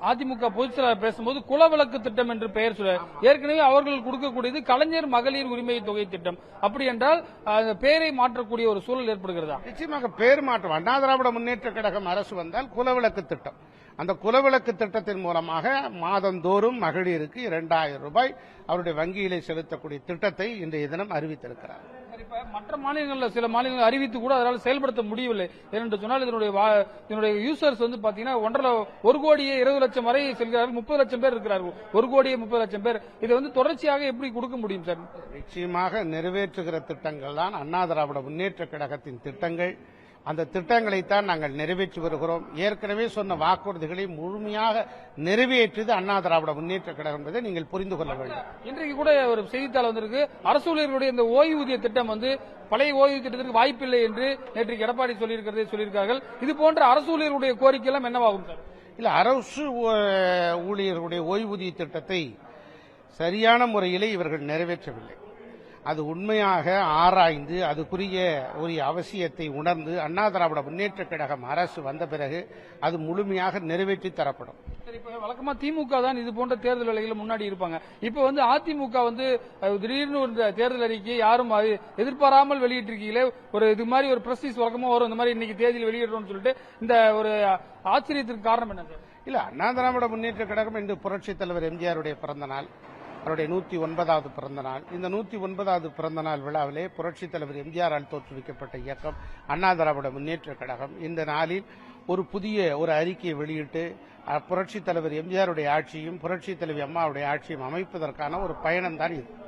அதிமுக பொதுச் செயலாளர் பேசும்போது குலவிளக்கு திட்டம் என்று பெயர் சொல்ல, ஏற்கனவே அவர்கள் கொடுக்கக்கூடியது கலைஞர் மகளிர் உரிமை தொகை திட்டம். அப்படி என்றால் பெயரை மாற்றக்கூடிய ஒரு சூழல் ஏற்படுகிறதா? நிச்சயமாக பேர் மாற்றம். அண்ணா திராவிட முன்னேற்ற கழகம் அரசு வந்தால் குலவிளக்கு திட்டம், அந்த குலவிளக்கு திட்டத்தின் மூலமாக மாதந்தோறும் மகளிருக்கு 2000 ரூபாய் அவருடைய வங்கியிலே செலுத்தக்கூடிய திட்டத்தை இன்றைய தினம் அறிவித்திருக்கிறார். மற்ற மாநிலங்களில் சில மாநிலங்கள் அறிவித்து கூட அதனால் செயல்படுத்த முடியவில்லை. ஏனென்று சொன்னால் இதனுடைய யூசர்ஸ் வந்து பாத்தீங்கன்னா 1 கோடியே 20 லட்சம் வரை செல்கிறார்கள். 30 லட்சம் பேர் இருக்கிறார்கள். 1 கோடியே 30 லட்சம் பேர். இதை வந்து தொடர்ச்சியாக எப்படி கொடுக்க முடியும் சார்? நிச்சயமாக நிறைவேற்றுகிற திட்டங்கள் தான் அண்ணா திராவிட முன்னேற்ற கழகத்தின் திட்டங்கள். அந்த திட்டங்களைத்தான் நாங்கள் நிறைவேற்றி வருகிறோம். ஏற்கனவே சொன்ன வாக்குறுதிகளை முழுமையாக நிறைவேற்றியது அண்ணா திராவிட முன்னேற்ற கழகம் என்பதை நீங்கள் புரிந்து கொள்ள வேண்டும். இன்றைக்கு கூட ஒரு செய்தித்தாள் வந்திருக்கு, அரசு ஊழியர்களுடைய இந்த ஓய்வூதிய திட்டம் வந்து பழைய ஓய்வு திட்டத்திற்கு வாய்ப்பில்லை என்று நேற்றைக்கு எடப்பாடி சொல்லியிருக்கார்கள். இது போன்ற அரசு ஊழியர்களுடைய கோரிக்கை எல்லாம் என்னவாகும் சார்? இல்ல, அரசு ஊழியர்களுடைய ஓய்வூதிய திட்டத்தை சரியான முறையிலே இவர்கள் நிறைவேற்றவில்லை. அது உண்மையாக ஆராய்ந்து அதுக்குரிய ஒரு அவசியத்தை உணர்ந்து அண்ணா திராவிட முன்னேற்ற கழகம் அரசு வந்த பிறகு அது முழுமையாக நிறைவேற்றி தரப்படும். வழக்கமா திமுக தான் இது போன்ற தேர்தல் வேலைகள் முன்னாடி இருப்பாங்க. இப்ப வந்து அதிமுக வந்து திடீர்னு ஒரு தேர்தல் அறிக்கை யாரும் எதிர்பாராமல் வெளியிட்டிருக்கீங்களே, ஒரு இது மாதிரி ஒரு பிரஸ்டீஜ் வழக்கமா வரும், இந்த மாதிரி இன்னைக்கு தேதியில் வெளியிடுறோம்னு சொல்லிட்டு இந்த ஒரு ஆச்சரியத்திற்கு காரணம் என்ன சார்? இல்ல, அண்ணா திராவிட முன்னேற்ற கழகம் இன்று புரட்சித் தலைவர் எம்ஜிஆருடைய பிறந்த நாள், அவருடைய 109வது பிறந்த நாள். இந்த 109வது பிறந்த நாள் விழாவிலே புரட்சித் தலைவர் எம்ஜிஆரால் தோற்றுவிக்கப்பட்ட இயக்கம் அண்ணா திராவிட முன்னேற்ற கழகம் இந்த நாளில் ஒரு புதிய அறிக்கையை வெளியிட்டு புரட்சித் தலைவர் எம்ஜிஆருடைய ஆட்சியும் புரட்சித் தலைவி அம்மாவுடைய ஆட்சியும் அமைப்பதற்கான ஒரு பயணம் தான் இது.